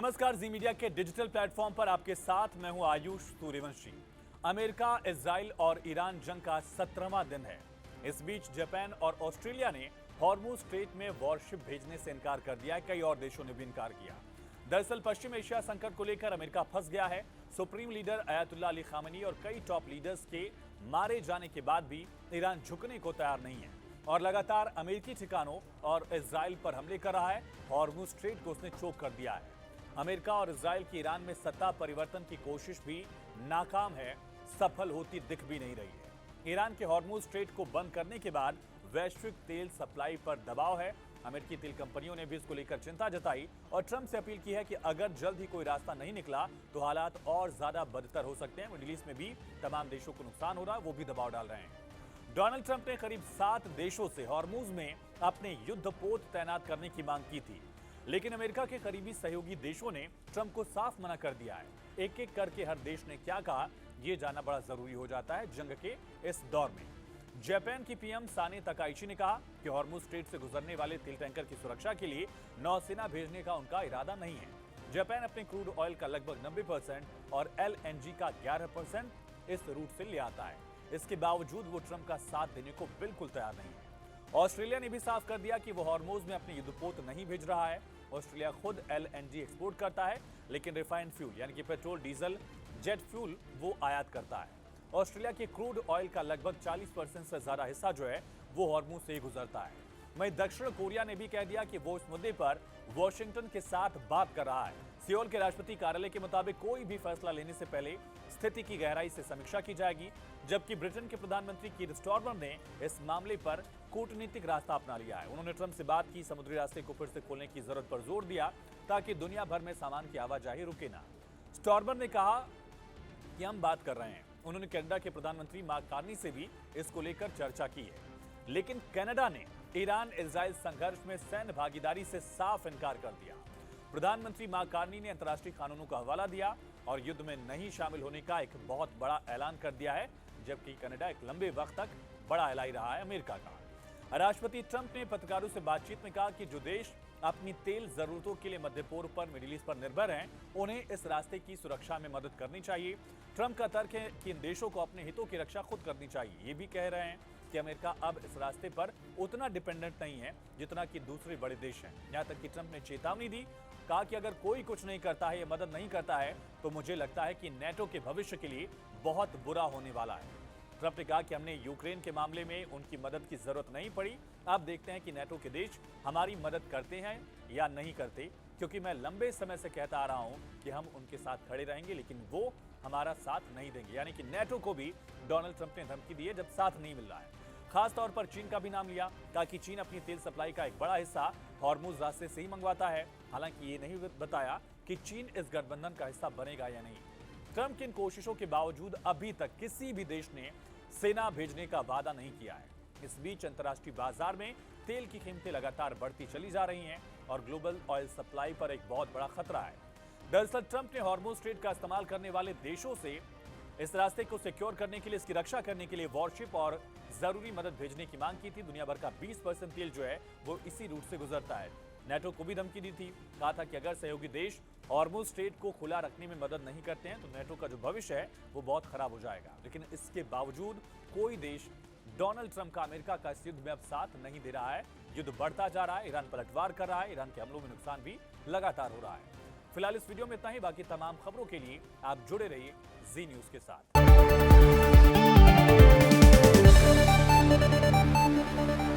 नमस्कार, जी मीडिया के digital platform पर आपके साथ मैं हूं आयुष सूर्यवंशी। अमेरिका, इजराइल और ईरान जंग का 17वां दिन है। इस बीच जापान और ऑस्ट्रेलिया ने हॉर्मुज स्ट्रेट में वॉरशिप भेजने से इनकार कर दिया है। कई और देशों ने भी इनकार किया। दरअसल पश्चिम एशिया संकट को लेकर अमेरिका फंस गया है। Supreme leader Ayatollah Ali Khamenei और कई टॉप लीडर्स के मारे जाने के बाद भी ईरान झुकने को तैयार नहीं है और लगातार अमेरिकी ठिकानों और इजराइल पर हमले कर रहा है। हॉर्मुज स्ट्रेट को उसने चोक कर दिया है। अमेरिका और इजराइल की ईरान में सत्ता परिवर्तन की कोशिश भी नाकाम है, सफल होती दिख भी नहीं रही है। ईरान के हॉर्मुज स्ट्रेट को बंद करने के बाद वैश्विक तेल सप्लाई पर दबाव है। अमेरिकी तेल कंपनियों ने भी इसको लेकर चिंता जताई और ट्रंप से अपील की है कि अगर जल्द ही कोई रास्ता नहीं निकला तो हालात और ज्यादा बदतर हो सकते हैं। मिडिल ईस्ट में भी तमाम देशों को नुकसान हो रहा है, वो भी दबाव डाल रहे हैं। डोनाल्ड ट्रंप ने करीब 7 देशों से हॉर्मुज में अपने युद्धपोत तैनात करने की मांग की थी, लेकिन अमेरिका के करीबी सहयोगी देशों ने ट्रंप को साफ मना कर दिया है। एक एक करके हर देश ने क्या कहा, यह जानना बड़ा जरूरी हो जाता है जंग के इस दौर में। जापान की पीएम साने तकाइची ने कहा कि हॉर्मुज स्ट्रेट से गुजरने वाले तेल टैंकर की सुरक्षा के लिए नौसेना भेजने का उनका इरादा नहीं है। जापान अपने क्रूड ऑयल का लगभग 90% और एलएनजी का 11% इस रूट से ले आता है। इसके बावजूद वो ट्रंप का साथ देने को बिल्कुल तैयार नहीं है। ऑस्ट्रेलिया ने भी साफ कर दिया कि वो हॉर्मुज में अपने युद्धपोत नहीं भेज रहा है। ऑस्ट्रेलिया खुद एलएनजी एक्सपोर्ट करता है, लेकिन रिफाइंड फ्यूल यानी कि पेट्रोल, डीजल, जेट फ्यूल वो आयात करता है। ऑस्ट्रेलिया के क्रूड ऑयल का लगभग 40% से ज्यादा हिस्सा जो है वो हॉर्मुज से ही गुजरता है। वहीं दक्षिण कोरिया ने भी कह दिया कि वो इस मुद्दे पर वॉशिंगटन के साथ बात कर रहा है। सियोल के राष्ट्रपति कार्यालय के मुताबिक कोई भी फैसला लेने से पहले स्थिति की गहराई से समीक्षा की जाएगी, जबकि ब्रिटेन के प्रधानमंत्री कीर स्टारमर ने इस मामले पर कूटनीतिक रास्ता अपना लिया है। उन्होंने ट्रंप से बात की, समुद्री रास्ते को फिर से खोलने की जरूरत पर जोर दिया ताकि दुनिया भर में सामान की आवाजाही रुके ना। स्टारमर ने कहा कि हम बात कर रहे हैं। उन्होंने कनाडा के प्रधानमंत्री मार्क कार्नी से भी इसको लेकर चर्चा की है, लेकिन कनाडा ने ईरान इजराइल संघर्ष में सैन्य भागीदारी से साफ इनकार कर दिया। प्रधानमंत्री मार्क कार्नी ने अंतर्राष्ट्रीय कानूनों का हवाला दिया और युद्ध में नहीं शामिल होने का एक बहुत बड़ा ऐलान कर दिया है, जबकि कनाडा एक लंबे वक्त तक बड़ा एलाई रहा है अमेरिका का। राष्ट्रपति ट्रंप ने पत्रकारों से बातचीत में कहा कि जो देश अपनी तेल जरूरतों के लिए मध्य पूर्व पर, मिडिल ईस्ट पर निर्भर हैं, उन्हें इस रास्ते की सुरक्षा में मदद करनी चाहिए। ट्रंप का तर्क है कि इन देशों को अपने हितों की रक्षा खुद करनी चाहिए। ये भी कह रहे हैं कि अमेरिका अब इस रास्ते पर उतना डिपेंडेंट नहीं है जितना कि दूसरे बड़े देश हैं। यहां तक कि ट्रंप ने चेतावनी दी, कहा कि अगर कोई कुछ नहीं करता है या मदद नहीं करता है तो मुझे लगता है कि नेटो के भविष्य के लिए बहुत बुरा होने वाला है। ट्रंप ने कहा कि हमने यूक्रेन के मामले में उनकी मदद की जरूरत नहीं पड़ी। अब देखते हैं कि नेटो के देश हमारी मदद करते हैं या नहीं करते, क्योंकि मैं लंबे समय से कहता आ रहा हूं कि हम उनके साथ खड़े रहेंगे, लेकिन वो हमारा साथ नहीं देंगे। यानी कि नेटो को भी डोनाल्ड ट्रंप ने धमकी दी है जब साथ नहीं मिल रहा है। खास तौर पर चीन का भी नाम लिया, कहा कि चीन अपनी तेल सप्लाई का एक बड़ा हिस्सा हॉर्मुज रास्ते से ही मंगवाता है। हालांकि ये नहीं बताया कि चीन इस गठबंधन का हिस्सा बनेगा या नहीं। ट्रंप की इन कोशिशों के बावजूद अभी तक किसी भी देश ने सेना भेजने का वादा नहीं किया है। इस बीच अंतर्राष्ट्रीय बाजार में तेल की कीमतें लगातार बढ़ती चली जा रही हैं और ग्लोबल ऑयल सप्लाई पर एक बहुत बड़ा खतरा है। दरअसल ट्रंप ने हॉर्मुज स्ट्रेट का इस्तेमाल करने वाले देशों से इस रास्ते को सिक्योर करने के लिए, इसकी रक्षा करने के लिए वॉरशिप और जरूरी मदद भेजने की मांग की थी। दुनिया भर का 20% तेल जो है वो इसी रूट से गुजरता है। नेटो को भी धमकी दी थी, कहा था कि अगर सहयोगी देश हॉर्मुज स्ट्रेट को खुला रखने में मदद नहीं करते हैं तो नेटो का जो भविष्य है वो बहुत खराब हो जाएगा। लेकिन इसके बावजूद कोई देश डोनाल्ड ट्रंप का अमेरिका का इस युद्ध में अब साथ नहीं दे रहा है। युद्ध बढ़ता जा रहा है, ईरान पलटवार कर रहा है, ईरान के हमलों में नुकसान भी लगातार हो रहा है। फिलहाल इस वीडियो में इतना ही। बाकी तमाम खबरों के लिए आप जुड़े रहिए जी न्यूज के साथ।